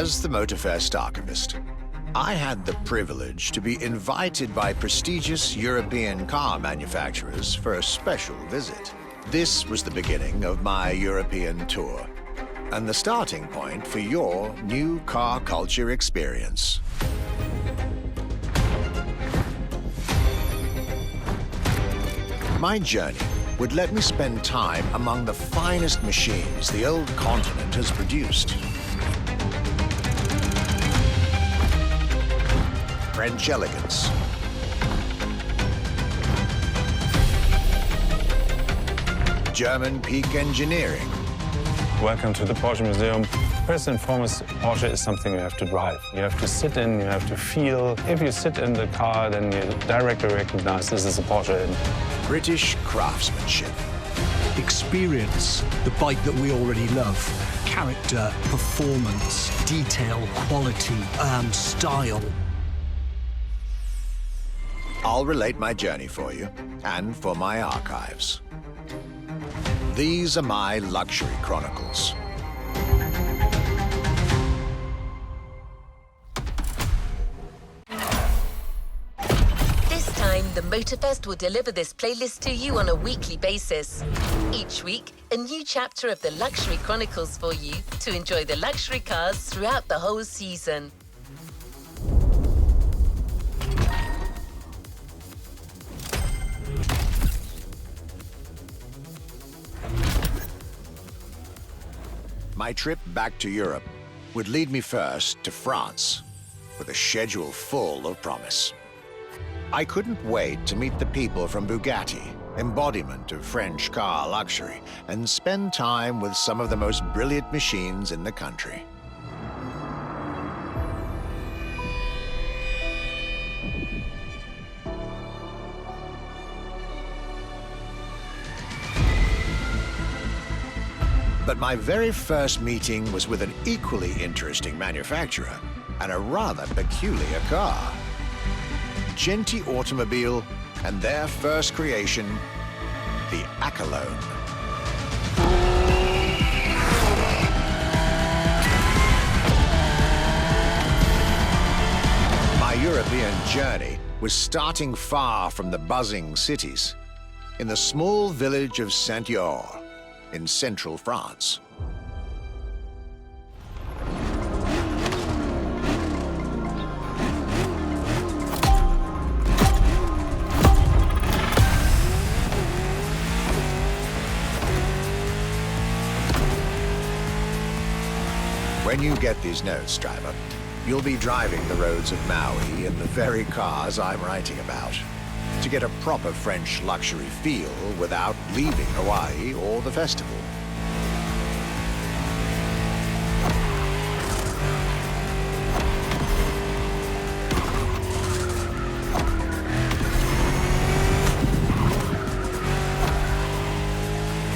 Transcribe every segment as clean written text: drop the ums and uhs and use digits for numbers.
As the Motorfest archivist, I had the privilege to be invited by prestigious European car manufacturers for a special visit. This was the beginning of my European tour, and the starting point for your new car culture experience. My journey would let me spend time among the finest machines the old continent has produced. French elegance, German peak engineering. Welcome to the Porsche Museum. First and foremost, Porsche is something you have to drive. You have to sit in, you have to feel. If you sit in the car, then you directly recognize this is a Porsche. British craftsmanship. Experience the bike that we already love. Character, performance, detail, quality, style. I'll relate my journey for you and for my archives. These are my luxury chronicles. This time, the Motorfest will deliver this playlist to you on a weekly basis. Each week, a new chapter of the Luxury Chronicles for you to enjoy the luxury cars throughout the whole season. My trip back to Europe would lead me first to France, with a schedule full of promise. I couldn't wait to meet the people from Bugatti, embodiment of French car luxury, and spend time with some of the most brilliant machines in the country. But my very first meeting was with an equally interesting manufacturer and a rather peculiar car. Genty Automobil and their first creation, the Acolone. My European journey was starting far from the buzzing cities, in the small village of Saint-Aour, in central France. When you get these notes, driver, you'll be driving the roads of Maui in the very cars I'm writing about, to get a proper French luxury feel without leaving Hawaii or the festival.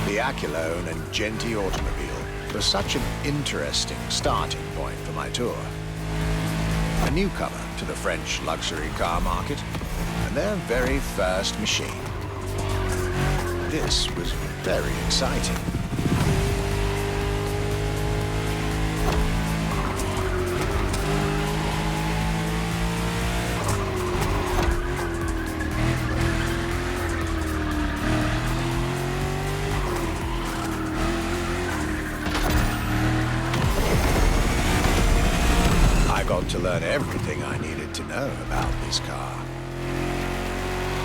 The Acolone and Genty Automobile was such an interesting starting point for my tour. A newcomer to the French luxury car market, and their very first machine. This was very exciting. I got to learn everything I needed to know about this car.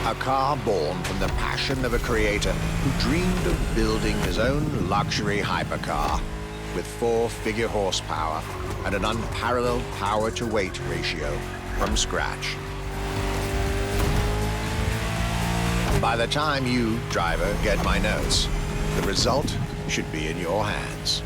A car born from the passion of a creator who dreamed of building his own luxury hypercar with 4-figure horsepower and an unparalleled power-to-weight ratio from scratch. By the time you, driver, get my notes, the result should be in your hands.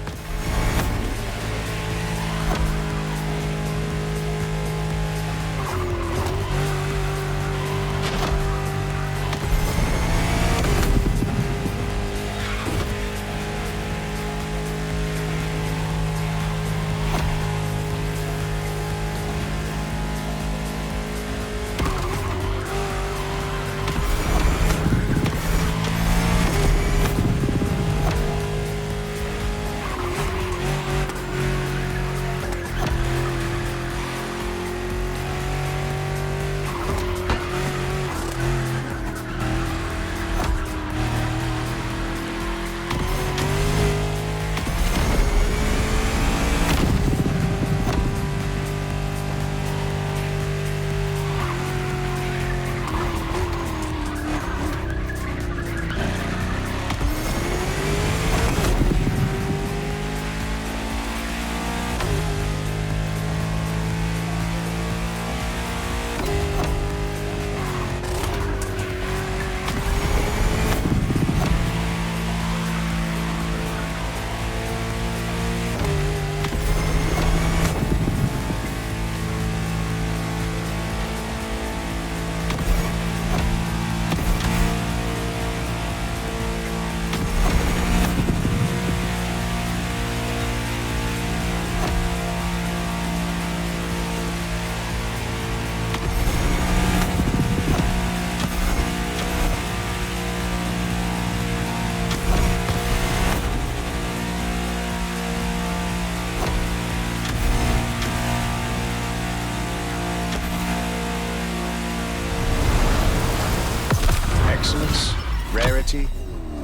excellence, rarity,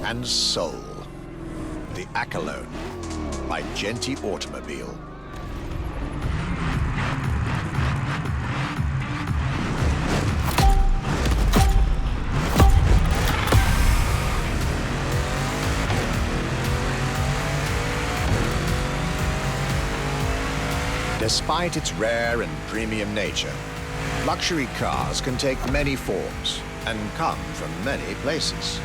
and soul. The Accolone by Genty Automobile. Despite its rare and premium nature, luxury cars can take many forms and come from many places.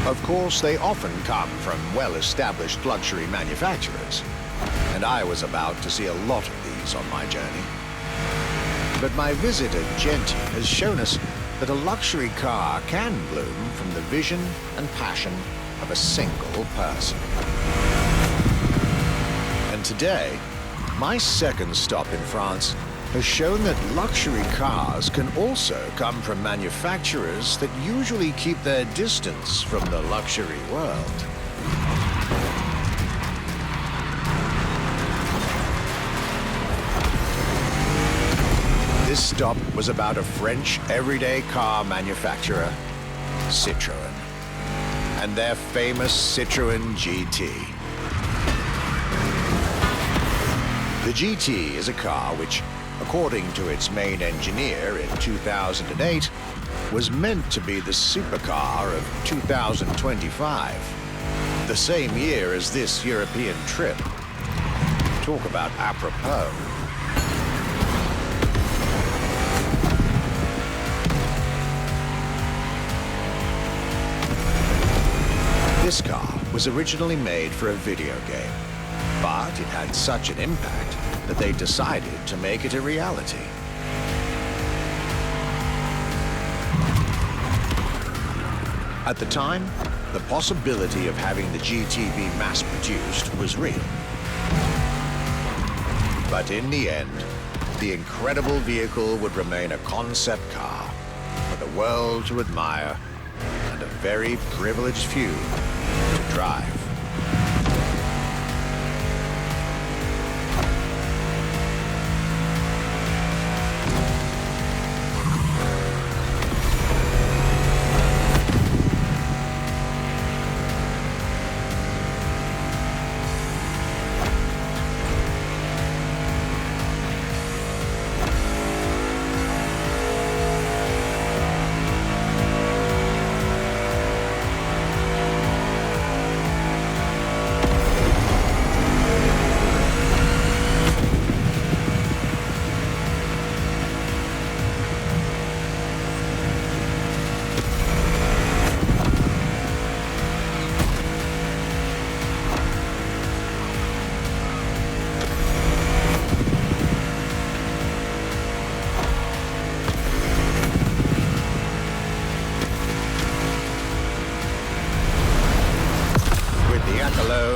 Of course, they often come from well-established luxury manufacturers, and I was about to see a lot of these on my journey. But my visit at Genty has shown us that a luxury car can bloom from the vision and passion of a single person. And today, my second stop in France has shown that luxury cars can also come from manufacturers that usually keep their distance from the luxury world. This stop was about a French everyday car manufacturer, Citroën, and their famous Citroën GT. The GT is a car which, according to its main engineer in 2008, was meant to be the supercar of 2025, the same year as this European trip. Talk about apropos. This car was originally made for a video game, but it had such an impact that they decided to make it a reality. At the time, the possibility of having the GT be mass-produced was real. But in the end, the incredible vehicle would remain a concept car for the world to admire and a very privileged few to drive.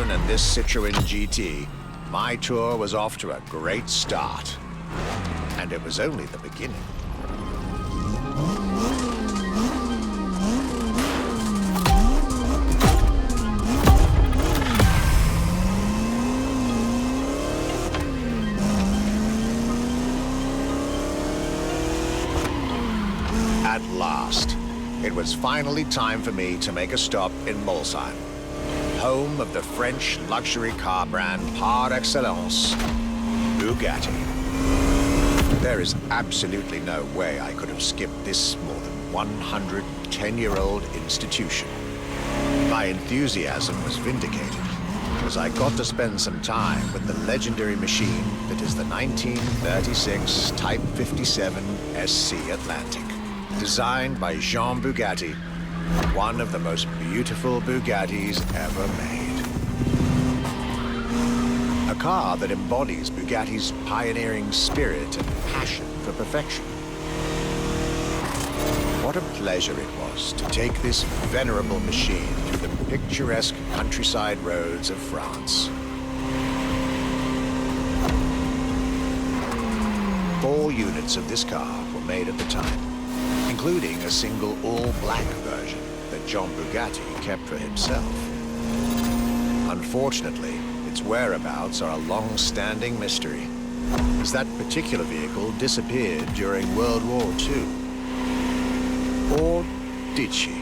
And this Citroën GT, my tour was off to a great start. And it was only the beginning. At last, it was finally time for me to make a stop in Molsheim, home of the French luxury car brand par excellence, Bugatti. There is absolutely no way I could have skipped this more than 110-year-old institution. My enthusiasm was vindicated as I got to spend some time with the legendary machine that is the 1936 Type 57 SC Atlantic, designed by Jean Bugatti, one of the most beautiful Bugattis ever made. A car that embodies Bugatti's pioneering spirit and passion for perfection. What a pleasure it was to take this venerable machine through the picturesque countryside roads of France. 4 units of this car were made at the time, including a single all-black version that John Bugatti kept for himself. Unfortunately, it its whereabouts are a long-standing mystery, as that particular vehicle disappeared during World War II. Or did she?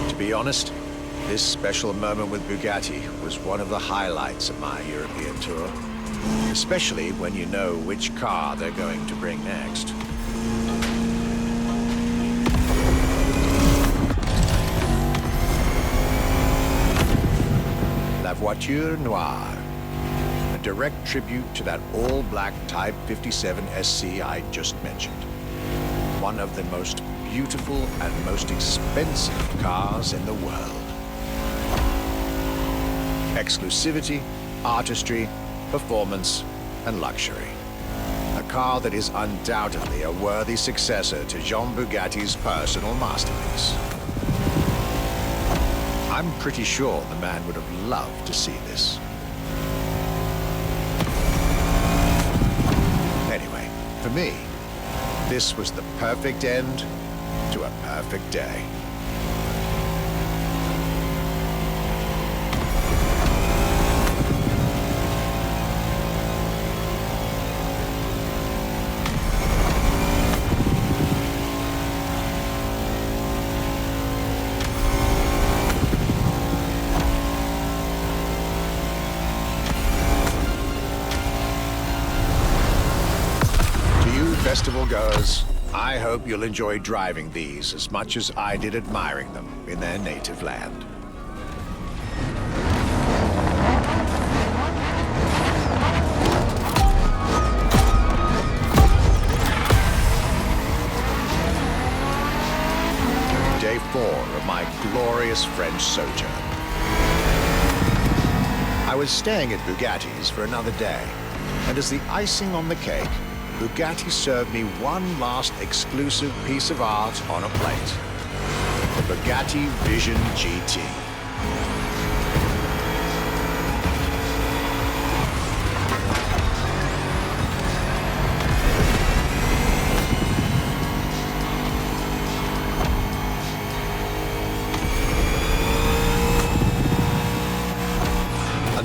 To be honest, this special moment with Bugatti was one of the highlights of my European tour, especially when you know which car they're going to bring next. La Voiture Noire, a direct tribute to that all-black Type 57 SC I just mentioned. One of the most beautiful and most expensive cars in the world. Exclusivity, artistry, performance, and luxury. A car that is undoubtedly a worthy successor to Jean Bugatti's personal masterpiece. I'm pretty sure the man would have loved to see this. Anyway, for me, this was the perfect end to a perfect day. Festival goers, I hope you'll enjoy driving these as much as I did admiring them in their native land. Day 4 of my glorious French sojourn. I was staying at Bugatti's for another day, and as the icing on the cake, Bugatti served me one last exclusive piece of art on a plate. The Bugatti Vision GT.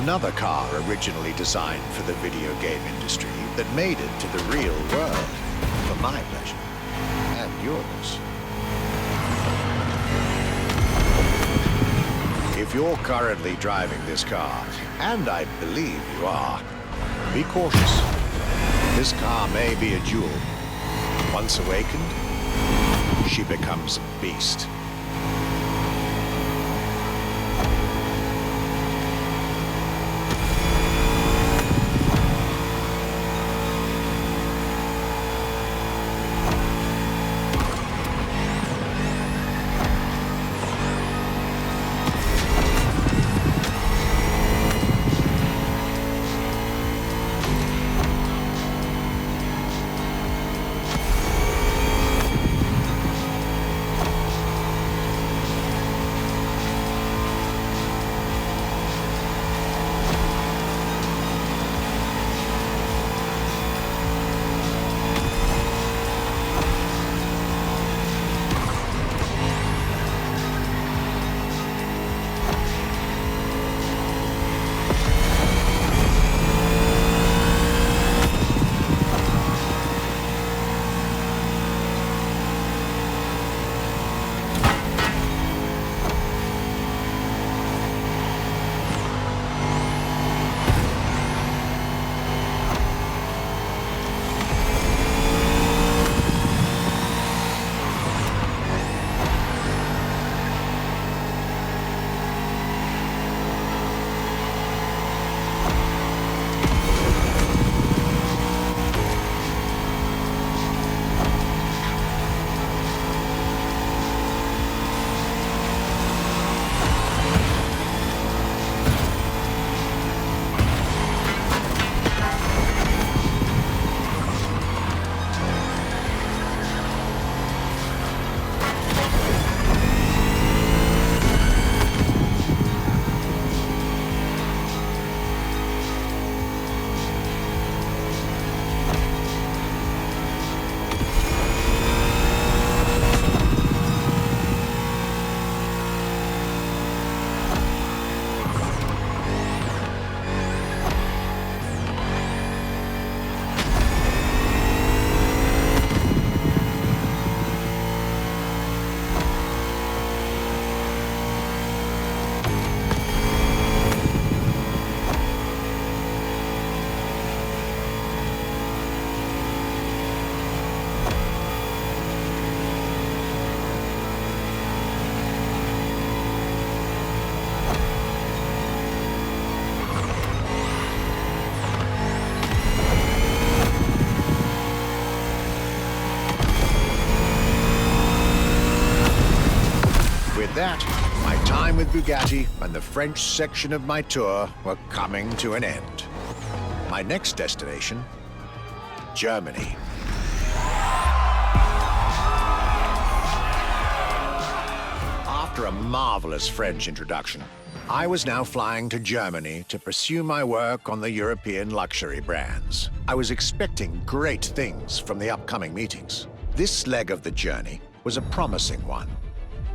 Another car originally designed for the video game industry that made it to the real world, for my pleasure, and yours. If you're currently driving this car, and I believe you are, be cautious. This car may be a jewel. Once awakened, she becomes a beast. Bugatti and the French section of my tour were coming to an end. My next destination, Germany. After a marvelous French introduction, I was now flying to Germany to pursue my work on the European luxury brands. I was expecting great things from the upcoming meetings. This leg of the journey was a promising one,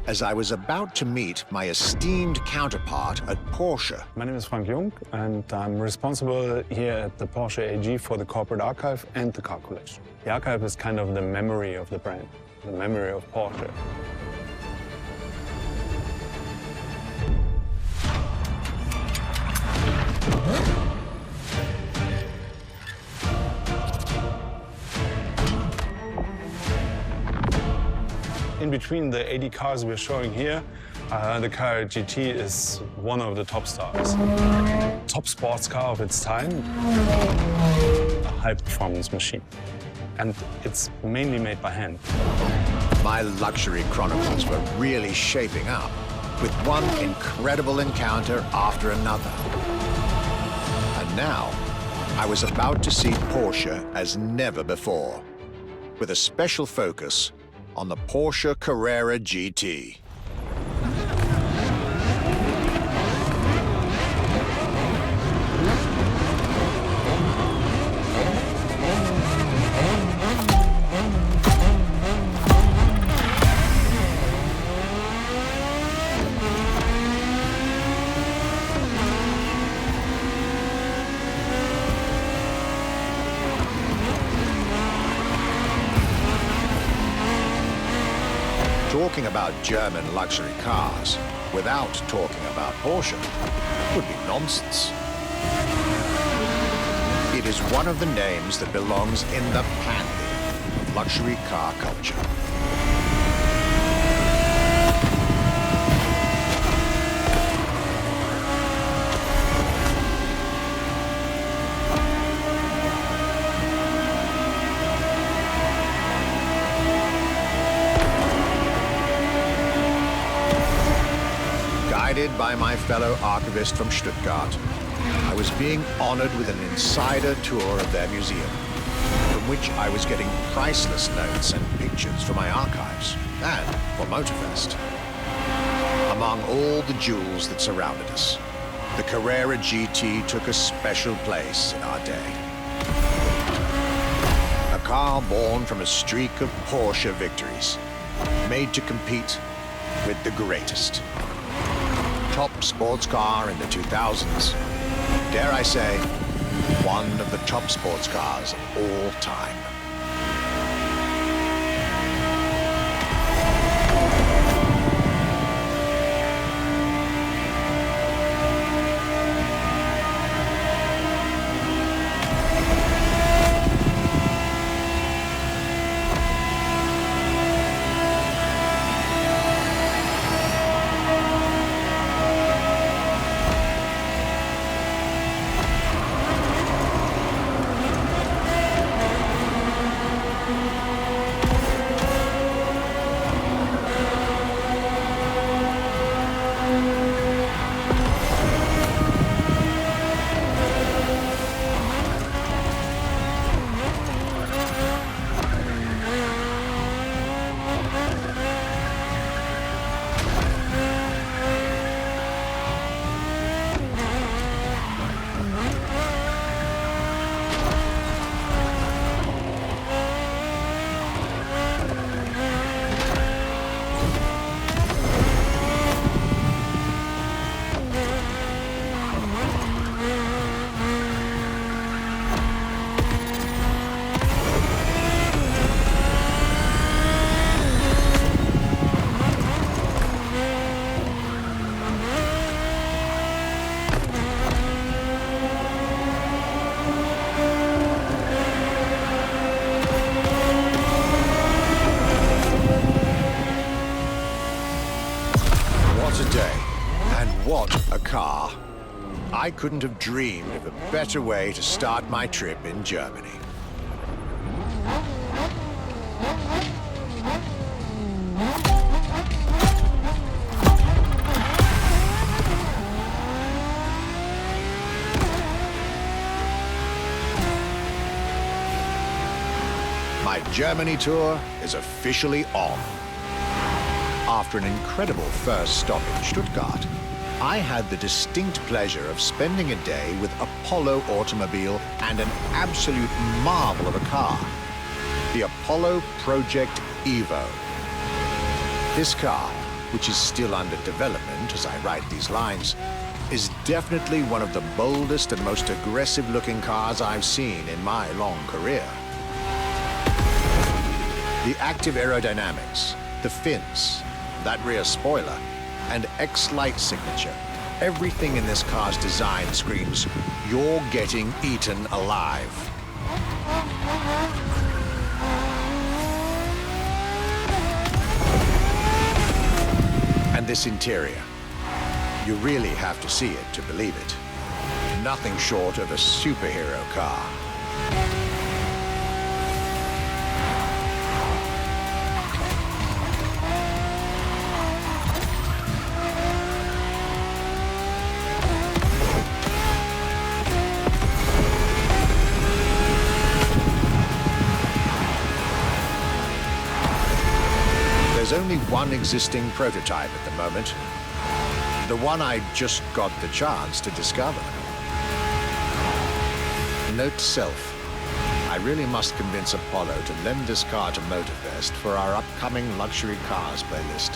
as I was about to meet my esteemed counterpart at Porsche. My name is Frank Jung, and I'm responsible here at the Porsche AG for the corporate archive and the car collection. The archive is kind of the memory of the brand, the memory of Porsche. In between the 80 cars we're showing here, the car GT is one of the top stars. Top sports car of its time, a high-performance machine. And it's mainly made by hand. My luxury chronicles were really shaping up, with one incredible encounter after another. And now, I was about to see Porsche as never before, with a special focus on the Porsche Carrera GT. Talking about German luxury cars without talking about Porsche would be nonsense. It is one of the names that belongs in the pantheon of luxury car culture. Guided by my fellow archivist from Stuttgart, I was being honored with an insider tour of their museum, from which I was getting priceless notes and pictures for my archives and for Motorfest. Among all the jewels that surrounded us, the Carrera GT took a special place in our day. A car born from a streak of Porsche victories, made to compete with the greatest. Top sports car in the 2000s. Dare I say, one of the top sports cars of all time. What a car. I couldn't have dreamed of a better way to start my trip in Germany. My Germany tour is officially on. After an incredible first stop in Stuttgart, I had the distinct pleasure of spending a day with Apollo Automobil and an absolute marvel of a car, the Apollo Project Evo. This car, which is still under development as I write these lines, is definitely one of the boldest and most aggressive-looking cars I've seen in my long career. The active aerodynamics, the fins, that rear spoiler, and X-Light signature, everything in this car's design screams, "You're getting eaten alive." And this interior, you really have to see it to believe it. Nothing short of a superhero car. There's only one existing prototype at the moment, the one I just got the chance to discover. Note to self, I really must convince Apollo to lend this car to Motorfest for our upcoming luxury cars playlist.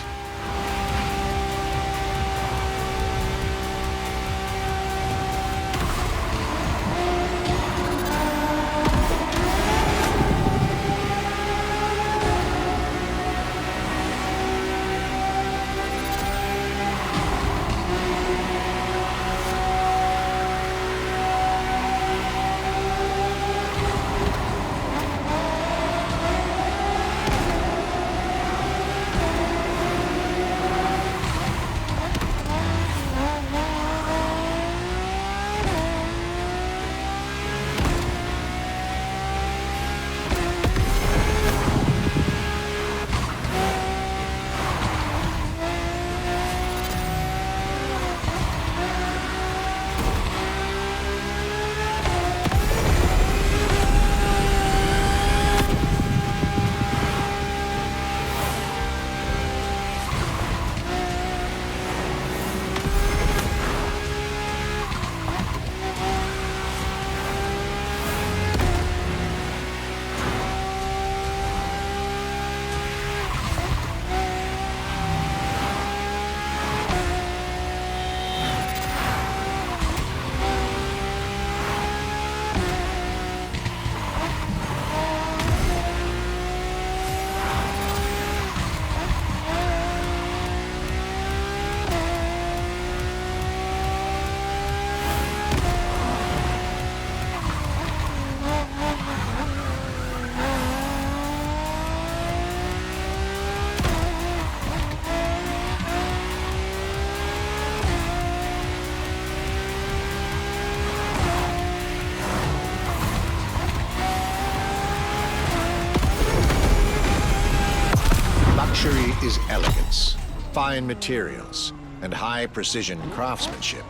Luxury is elegance, fine materials, and high-precision craftsmanship.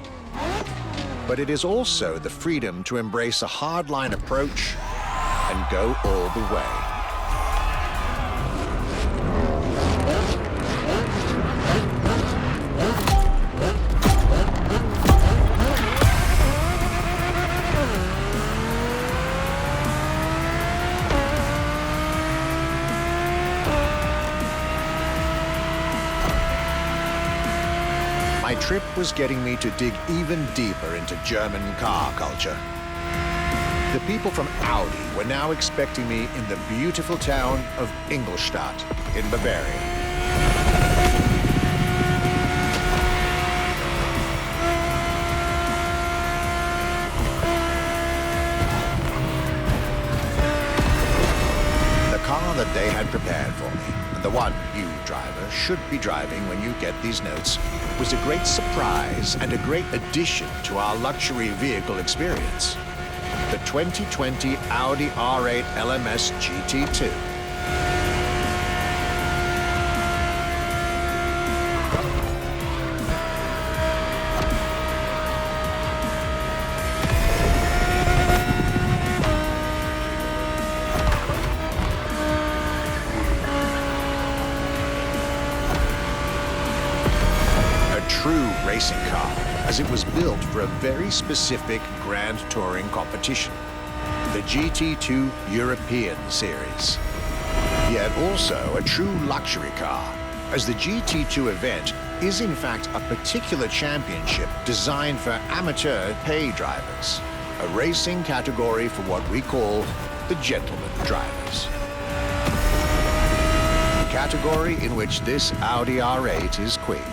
But it is also the freedom to embrace a hardline approach and go all the way. My trip was getting me to dig even deeper into German car culture. The people from Audi were now expecting me in the beautiful town of Ingolstadt in Bavaria. The car that they had prepared for me, and the one you, driver, should be driving when you get these notes, was a great surprise and a great addition to our luxury vehicle experience. The 2020 Audi R8 LMS GT2. racing car, as it was built for a very specific grand touring competition, the GT2 European Series. Yet also a true luxury car, as the GT2 event is in fact a particular championship designed for amateur pay drivers, a racing category for what we call the gentleman drivers. A category in which this Audi R8 is queen.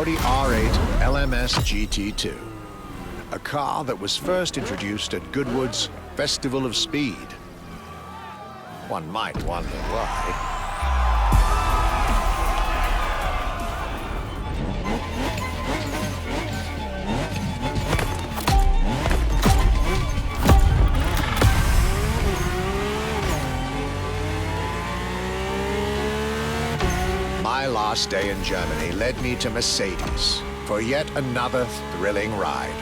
Audi R8 LMS GT2, a car that was first introduced at Goodwood's Festival of Speed. One might wonder why. My last day in Germany led me to Mercedes for yet another thrilling ride.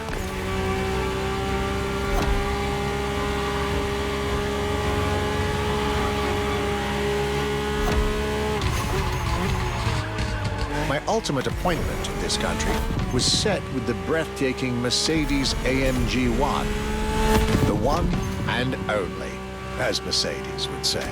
My ultimate appointment in this country was set with the breathtaking Mercedes AMG 1, the one and only, as Mercedes would say.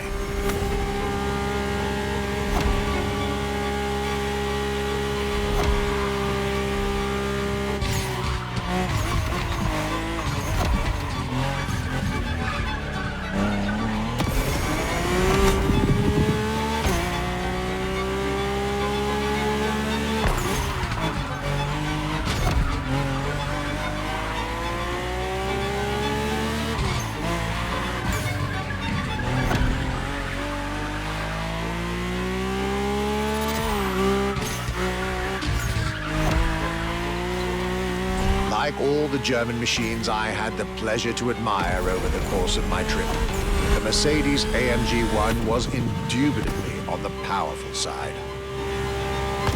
Like all the German machines I had the pleasure to admire over the course of my trip, the Mercedes AMG 1 was indubitably on the powerful side.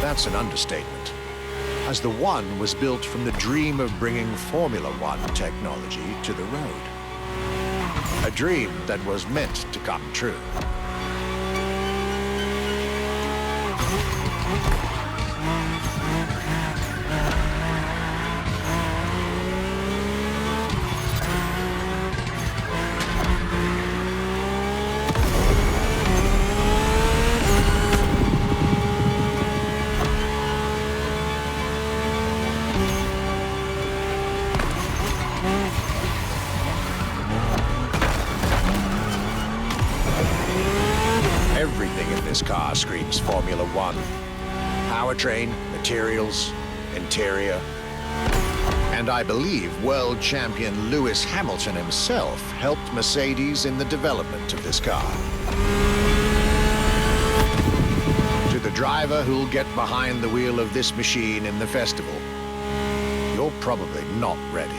That's an understatement, as the 1 was built from the dream of bringing Formula One technology to the road. A dream that was meant to come true. this car screams Formula One. Powertrain, materials, interior. And I believe world champion Lewis Hamilton himself helped Mercedes in the development of this car. To the driver who'll get behind the wheel of this machine in the festival, you're probably not ready.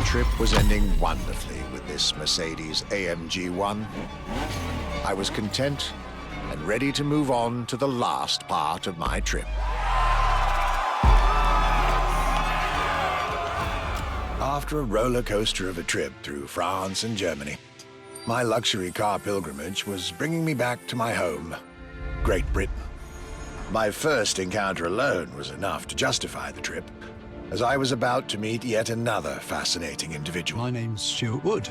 Trip was ending wonderfully with this Mercedes AMG 1. I was content and ready to move on to the last part of my trip. After a roller coaster of a trip through France and Germany, my luxury car pilgrimage was bringing me back to my home, Great Britain. My first encounter alone was enough to justify the trip, as I was about to meet yet another fascinating individual. My name's Stuart Wood.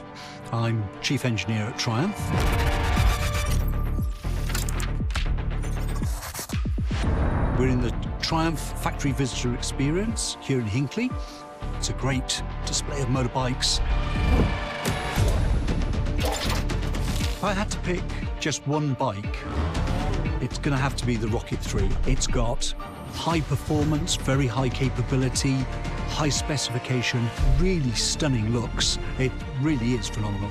I'm Chief Engineer at Triumph. We're in the Triumph Factory Visitor Experience here in Hinckley. It's a great display of motorbikes. If I had to pick just one bike, it's going to have to be the Rocket 3. It's got high performance, very high capability, high specification, really stunning looks. It really is phenomenal.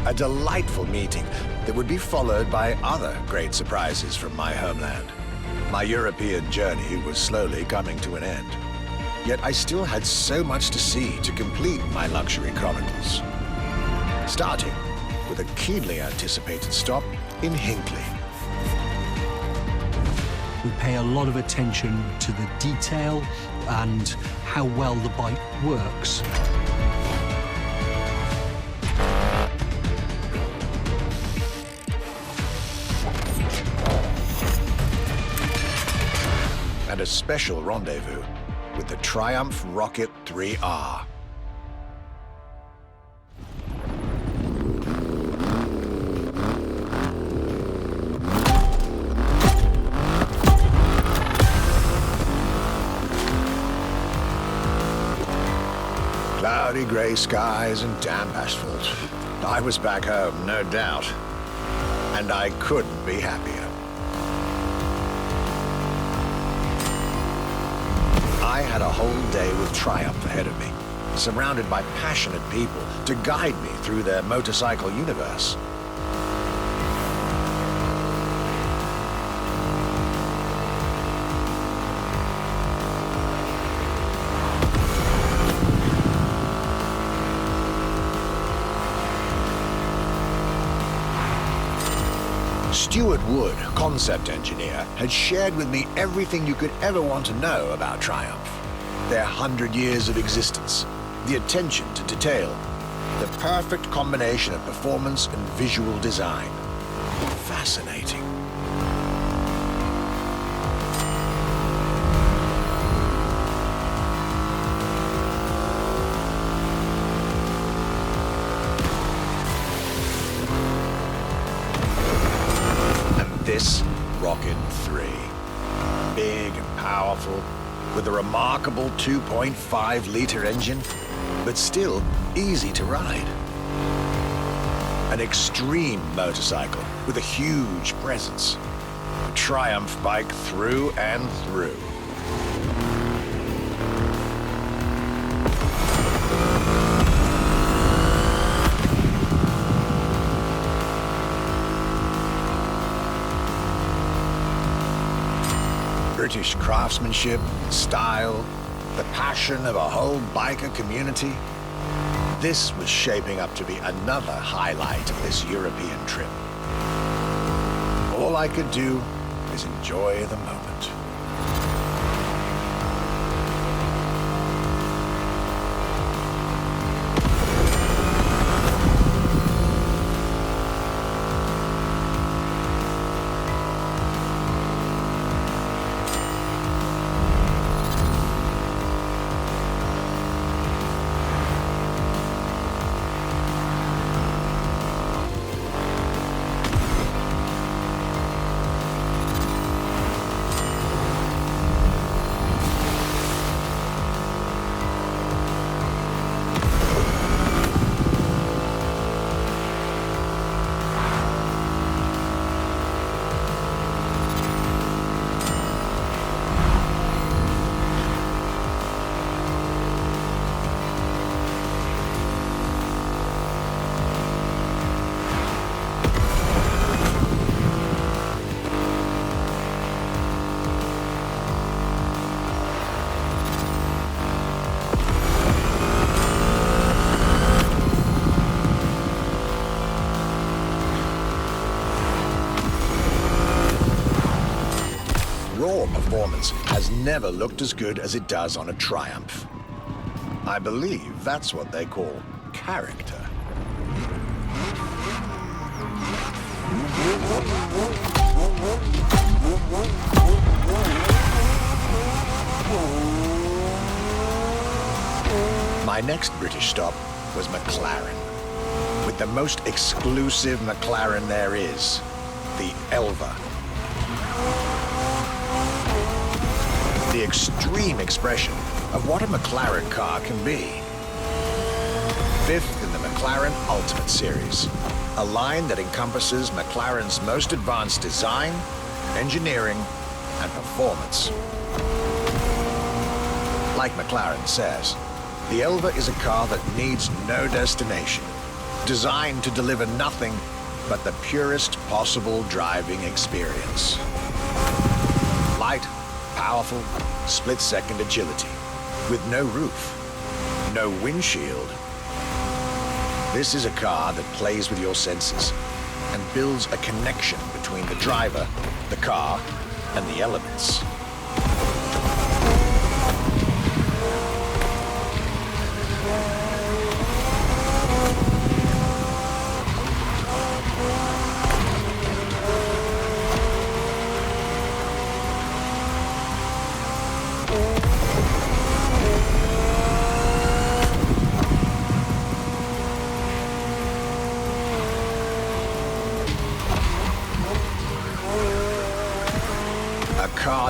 A delightful meeting that would be followed by other great surprises from my homeland. My European journey was slowly coming to an end. Yet I still had so much to see to complete my luxury chronicles. Starting with a keenly anticipated stop in Hinckley. We pay a lot of attention to the detail and how well the bike works. And a special rendezvous with the Triumph Rocket 3R. Cloudy grey skies and damp asphalt. I was back home, no doubt. And I couldn't be happier. I had a whole day with Triumph ahead of me, surrounded by passionate people to guide me through their motorcycle universe. Stuart Wood, concept engineer, had shared with me everything you could ever want to know about Triumph. Their 100 years of existence, the attention to detail, the perfect combination of performance and visual design. Fascinating. This Rocket 3. Big and powerful, with a remarkable 2.5-liter engine, but still easy to ride. An extreme motorcycle with a huge presence. A Triumph bike through and through. British craftsmanship, style, the passion of a whole biker community. This was shaping up to be another highlight of this European trip. All I could do is enjoy the moment. Performance has never looked as good as it does on a Triumph. I believe that's what they call character. My next British stop was McLaren, with the most exclusive McLaren there is, the Elva. The extreme expression of what a McLaren car can be. Fifth in the McLaren Ultimate Series, a line that encompasses McLaren's most advanced design, engineering, and performance. Like McLaren says, the Elva is a car that needs no destination, designed to deliver nothing but the purest possible driving experience. Light, powerful, split-second agility, with no roof, no windshield. This is a car that plays with your senses and builds a connection between the driver, the car, and the elements.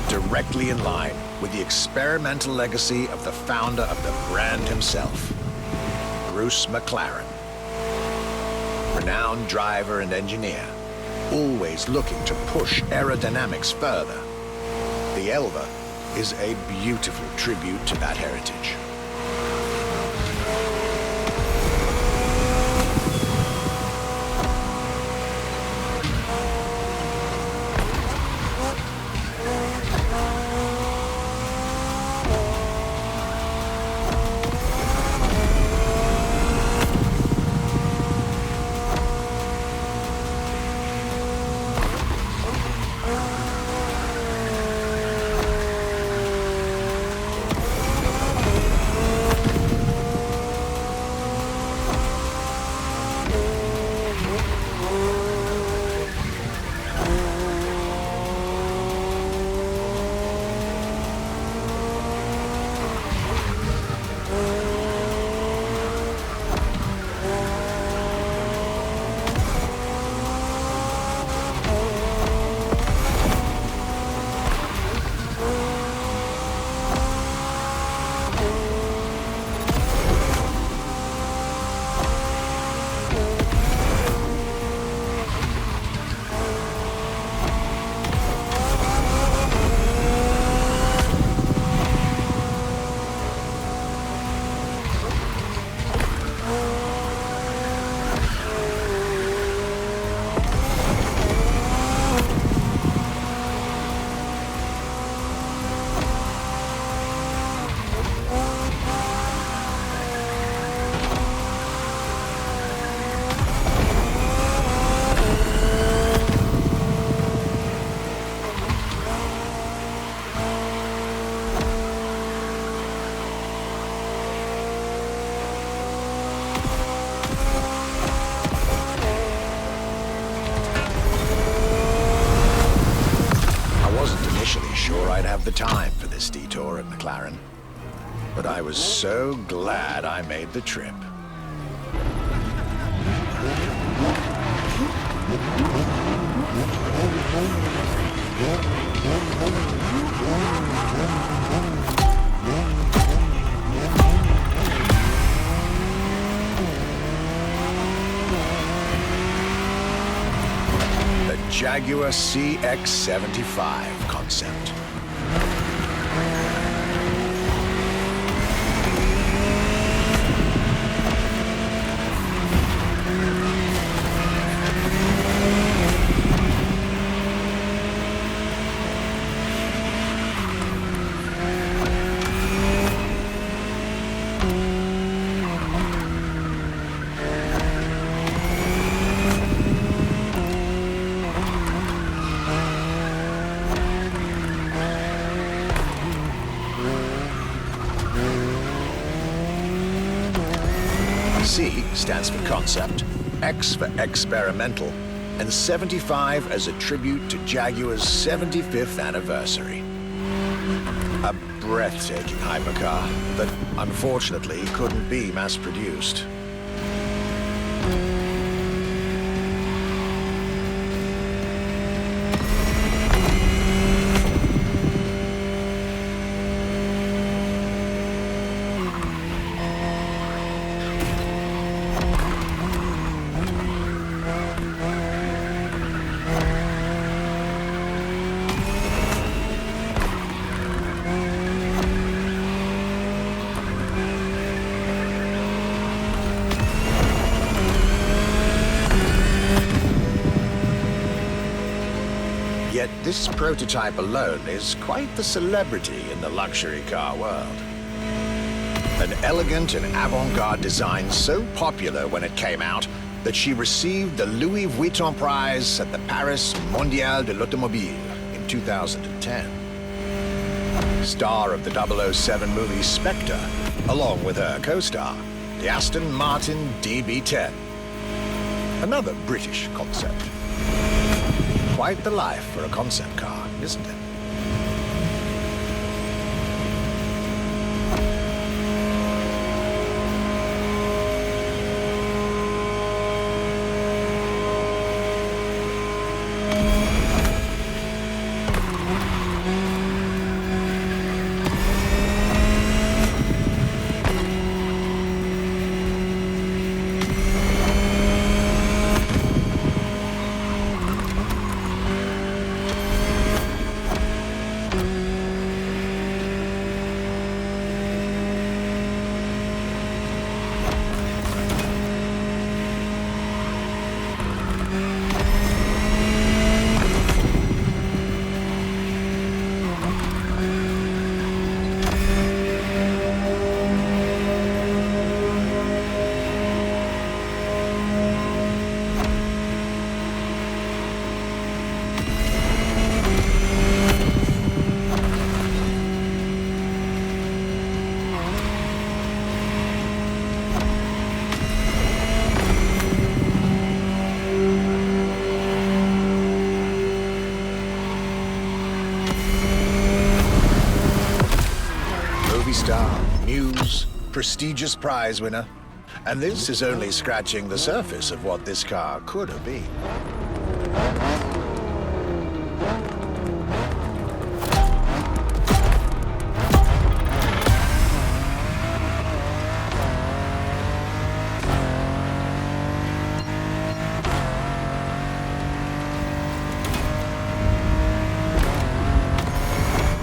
Directly in line with the experimental legacy of the founder of the brand himself, Bruce McLaren. Renowned driver and engineer, always looking to push aerodynamics further. The Elva is a beautiful tribute to that heritage. initially sure I'd have the time for this detour at McLaren, but I was so glad I made the trip. The Jaguar CX-75 concept. C stands for concept, X for experimental, and 75 as a tribute to Jaguar's 75th anniversary. A breathtaking hypercar that unfortunately couldn't be mass-produced. Yet this prototype alone is quite the celebrity in the luxury car world. An elegant and avant-garde design so popular when it came out that she received the Louis Vuitton prize at the Paris Mondial de l'Automobile in 2010. Star of the 007 movie Spectre, along with her co-star, the Aston Martin DB10. Another British concept. Quite the life for a concept car, isn't it? Star, Muse, prestigious prize winner. And this is only scratching the surface of what this car could have been.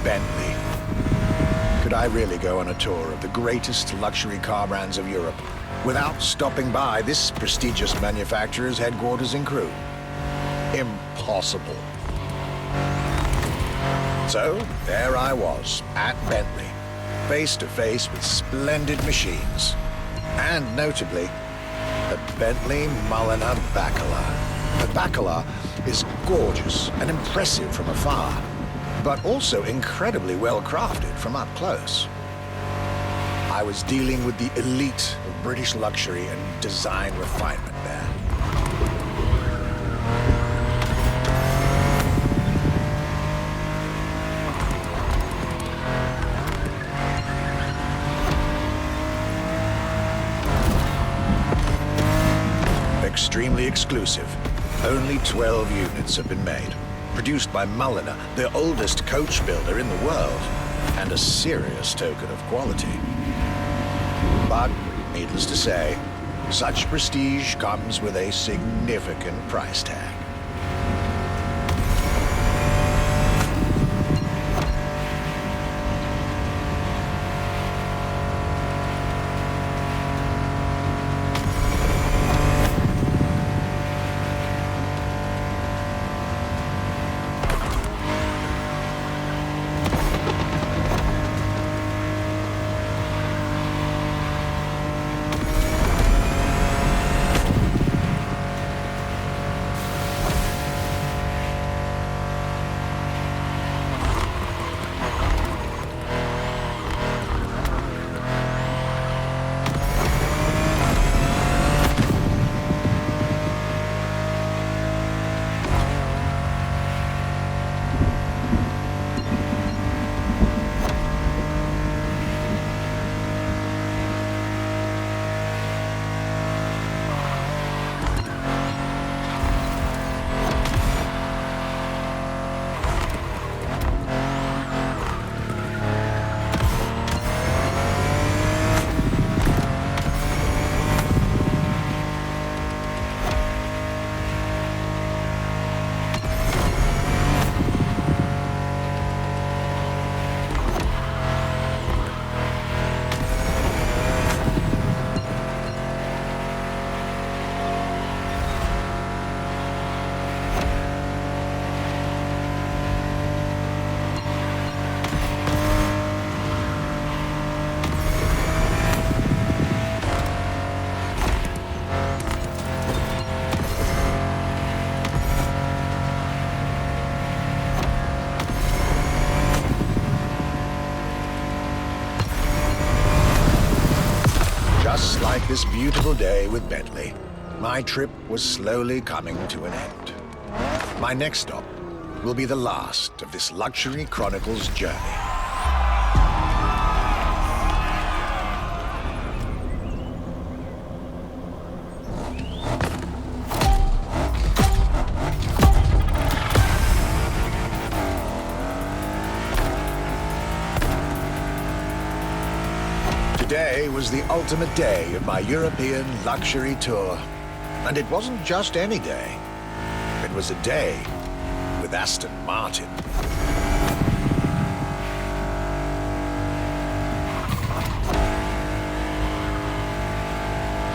Bentley. Could I really go on a tour of the greatest luxury car brands of Europe without stopping by this prestigious manufacturer's headquarters in Crewe? Impossible. So there I was, at Bentley, face to face with splendid machines. And notably, the Bentley Mulliner Bacala. The Bacala is gorgeous and impressive from afar, but also incredibly well crafted from up close. I was dealing with the elite of British luxury and design refinement there. extremely exclusive. Only 12 units have been made, produced by Mulliner, the oldest coach builder in the world, and a serious token of quality. But, needless to say, such prestige comes with a significant price tag. Just like this beautiful day with Bentley, my trip was slowly coming to an end. My next stop will be the last of this Luxury Chronicles journey. Today was the ultimate day of my European luxury tour. And it wasn't just any day. It was a day with Aston Martin.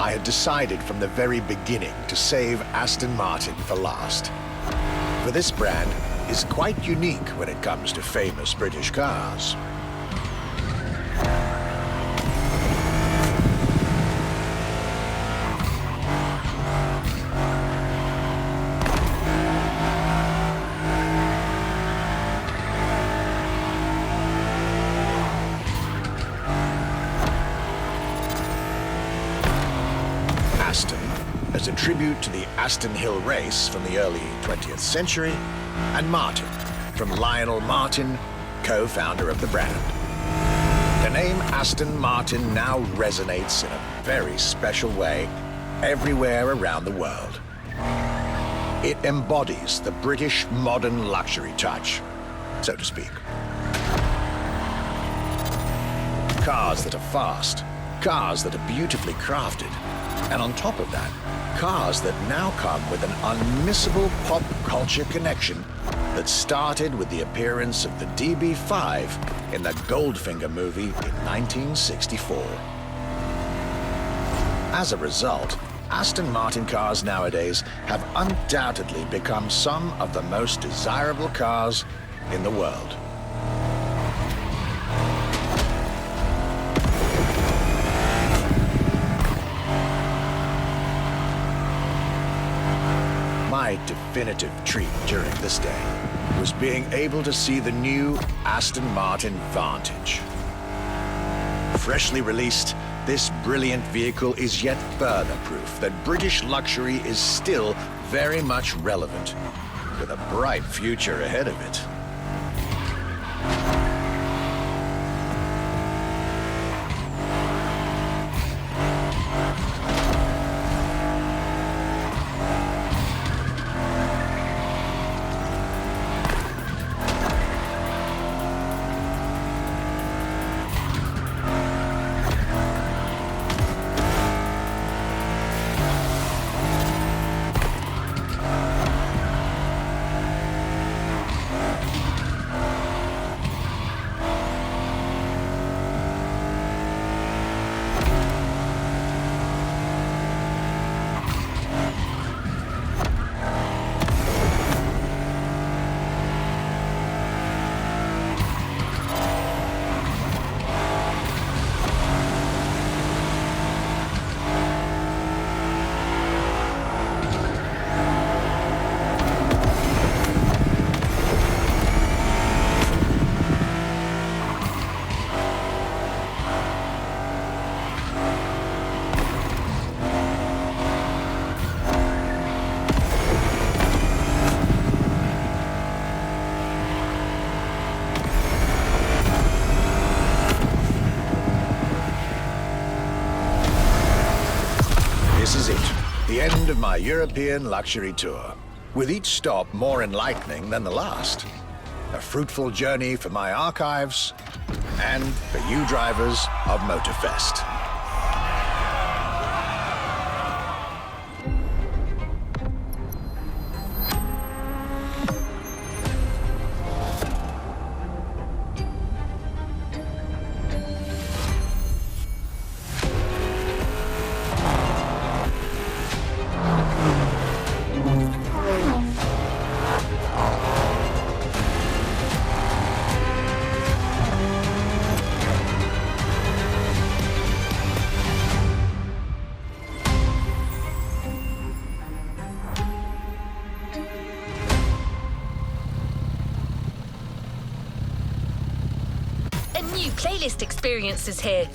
I had decided from the very beginning to save Aston Martin for last. For this brand is quite unique when it comes to famous British cars. Aston, as a tribute to the Aston Hill race from the early 20th century, and Martin, from Lionel Martin, co-founder of the brand. The name Aston Martin now resonates in a very special way everywhere around the world. It embodies the British modern luxury touch, so to speak. Cars that are fast, cars that are beautifully crafted, and on top of that, cars that now come with an unmissable pop culture connection that started with the appearance of the DB5 in the Goldfinger movie in 1964. As a result, Aston Martin cars nowadays have undoubtedly become some of the most desirable cars in the world. My definitive treat during this day was being able to see the new Aston Martin Vantage. Freshly released, this brilliant vehicle is yet further proof that British luxury is still very much relevant, with a bright future ahead of it. The end of my European luxury tour, with each stop more enlightening than the last. A fruitful journey for my archives and for you drivers of Motorfest. A new playlist experience is here.